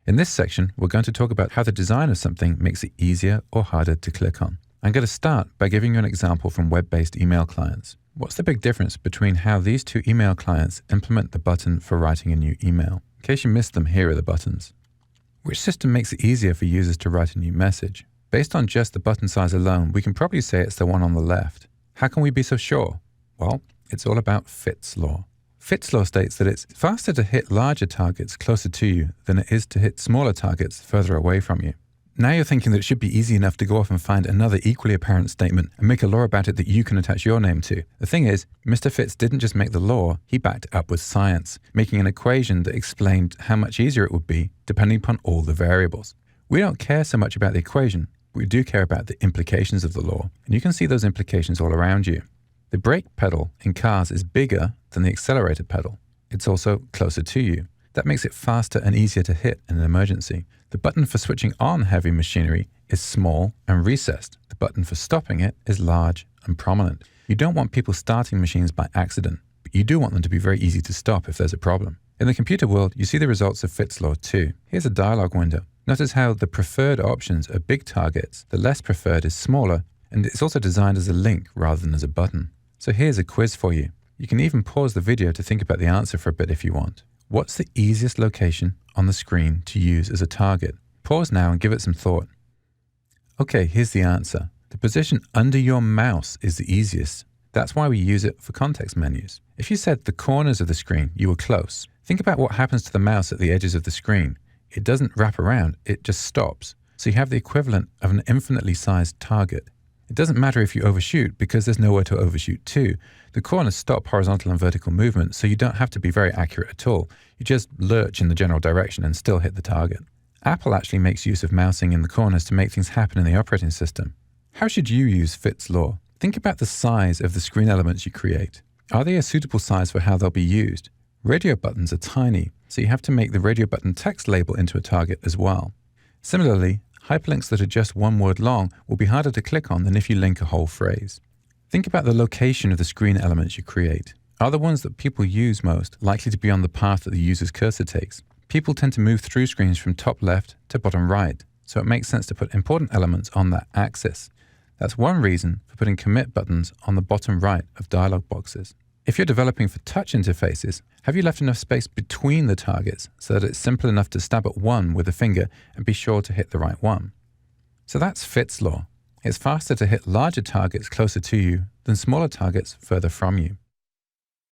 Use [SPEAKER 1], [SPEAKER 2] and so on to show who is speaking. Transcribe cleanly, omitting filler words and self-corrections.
[SPEAKER 1] In this section, we're going to talk about how the design of something makes it easier or harder to click on. I'm going to start by giving you an example from web-based email clients. What's the big difference between how these two email clients implement the button for writing a new email? In case you missed them, here are the buttons. Which system makes it easier for users to write a new message? Based on just the button size alone, we can probably say it's the one on the left. How can we be so sure? Well, it's all about Fitts' law. Fitts' law states that it's faster to hit larger targets closer to you than it is to hit smaller targets further away from you. Now you're thinking that it should be easy enough to go off and find another equally apparent statement and make a law about it that you can attach your name to. The thing is, Mr. Fitts didn't just make the law, he backed it up with science, making an equation that explained how much easier it would be depending upon all the variables. We don't care so much about the equation, but we do care about the implications of the law, and you can see those implications all around you. The brake pedal in cars is bigger than the accelerator pedal. It's also closer to you. That makes it faster and easier to hit in an emergency. The button for switching on heavy machinery is small and recessed. The button for stopping it is large and prominent. You don't want people starting machines by accident, but you do want them to be very easy to stop if there's a problem. In the computer world, you see the results of Fitts' law too. Here's a dialog window. Notice how the preferred options are big targets, the less preferred is smaller, and it's also designed as a link rather than as a button. So here's a quiz for you. You can even pause the video to think about the answer for a bit if you want. What's the easiest location on the screen to use as a target? Pause now and give it some thought. Okay, here's the answer. The position under your mouse is the easiest. That's why we use it for context menus. If you said the corners of the screen, you were close. Think about what happens to the mouse at the edges of the screen. It doesn't wrap around, it just stops. So you have the equivalent of an infinitely sized target. It doesn't matter if you overshoot because there's nowhere to overshoot to. The corners stop horizontal and vertical movement, so you don't have to be very accurate at all. You just lurch in the general direction and still hit the target. Apple actually makes use of mousing in the corners to make things happen in the operating system. How should you use Fitts' law? Think about the size of the screen elements you create. Are they a suitable size for how they'll be used? Radio buttons are tiny, so you have to make the radio button text label into a target as well. Similarly, hyperlinks that are just one word long will be harder to click on than if you link a whole phrase. Think about the location of the screen elements you create. Are the ones that people use most likely to be on the path that the user's cursor takes? People tend to move through screens from top left to bottom right, so it makes sense to put important elements on that axis. That's one reason for putting commit buttons on the bottom right of dialog boxes. If you're developing for touch interfaces, have you left enough space between the targets so that it's simple enough to stab at one with a finger and be sure to hit the right one? So that's Fitts' law. It's faster to hit larger targets closer to you than smaller targets further from you.